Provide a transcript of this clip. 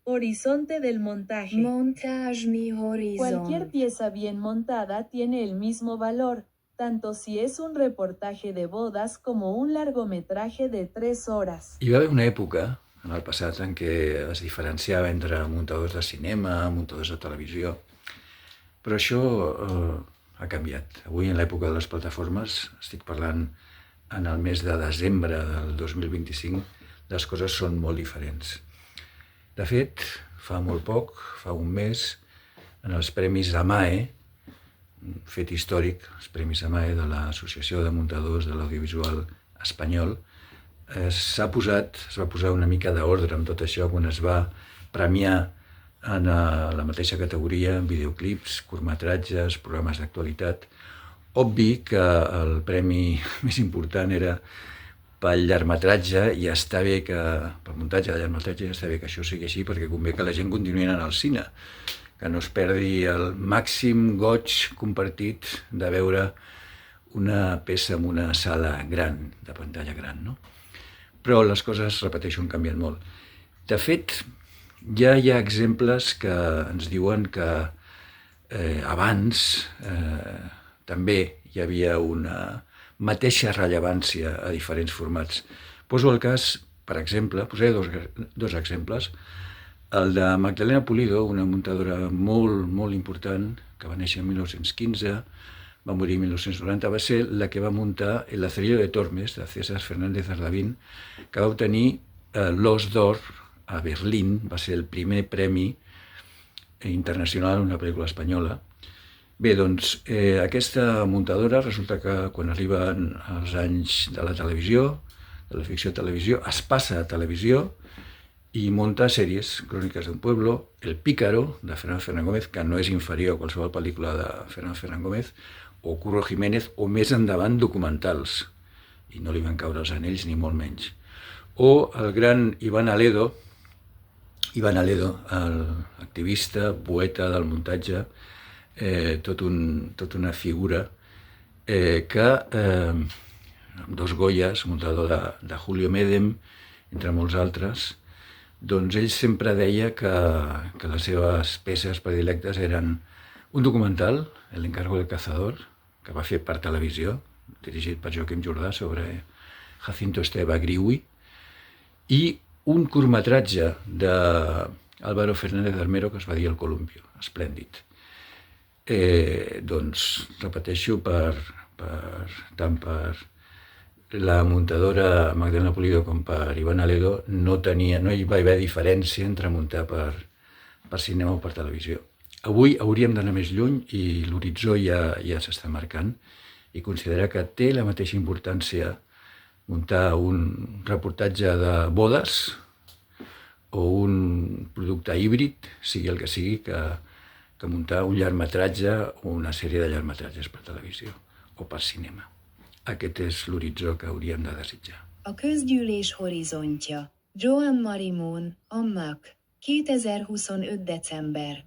Horizonte del montaje. Montażni Cualquier horizont. pieza bien montada tiene el mismo valor, tanto si es un reportaje de bodas como un largometraje de 3 horas. Hi va haver una època, en el passat, en què es diferenciava entre muntadors de cinema, muntadors de televisió, però això ha canviat. Avui, en l'època de les plataformes, estic parlant en el mes de desembre del 2025, les coses són molt diferents. De fet, fa molt poc, fa un mes, en els Premis AMAE, un fet històric, els Premis AMAE de l'Associació de Muntadors de l'Audiovisual Espanyol, es va posar una mica d'ordre amb tot això quan es va premiar en la mateixa categoria videoclips, curtmetratges, programes d'actualitat. Obvi que el premi més important era pel llargmetratge i està bé que, pel muntatge de llargmetratge, està bé que això sigui així perquè convé que la gent continuï anant al cine, que no es perdi el màxim goig compartit de veure una peça en una sala gran, de pantalla gran, no? Però les coses, repeteixo, han canviat molt. De fet, ja hi ha exemples que ens diuen que abans també hi havia una mateixa rellevància a diferents formats. Poso el cas, per exemple, posaré dos exemples. El de Magdalena Pulido, una muntadora molt, molt important, que va néixer en 1915, va morir en 1990, va ser la que va muntar El Lazarillo de Tormes, de César Fernández Ardavín, que va obtenir l'Os d'Or a Berlín, va ser el primer premi internacional en una pel·lícula espanyola. Bé, doncs, aquesta muntadora resulta que quan arriben els anys de la televisió, de la ficció a televisió, es passa a televisió i munta sèries, Cròniques d'un pueblo, El Pícaro, de Fernán Fernán Gómez, que no és inferior a qualsevol pel·lícula de Fernán Fernán Gómez, o Curro Jiménez, o més endavant documentals, i no li van caure els anells ni molt menys. O el gran Iván Aledo, l'activista, poeta del muntatge, tot una figura que, amb 2 Goyes, muntador de Julio Medem, entre molts altres, doncs ell sempre deia que les seves peces predilectes eren un documental, El encargo del cazador, que va fer per televisió, dirigit per Joaquim Jordà, sobre Jacinto Esteve Griwi, i un curtmetratge d'Álvaro Fernández Armero que es va dir El Columpio, esplèndid. Doncs, repeteixo, tant per la muntadora Magdalena Pulido com per Iván Aledo no hi va haver diferència entre muntar per cinema o per televisió. Avui hauríem d'anar més lluny i l'horitzó ja s'està marcant i considerar que té la mateixa importància muntar un reportatge de bodes o un producte híbrid, sigui el que sigui, que muntar un llargmetratge o una sèrie de llargmetratges per televisió o per cinema. Aquest és l'horitzó que hauríem de desitjar. A közgyűlés horizontja. Joan Marimón, a MAK. 2025. december.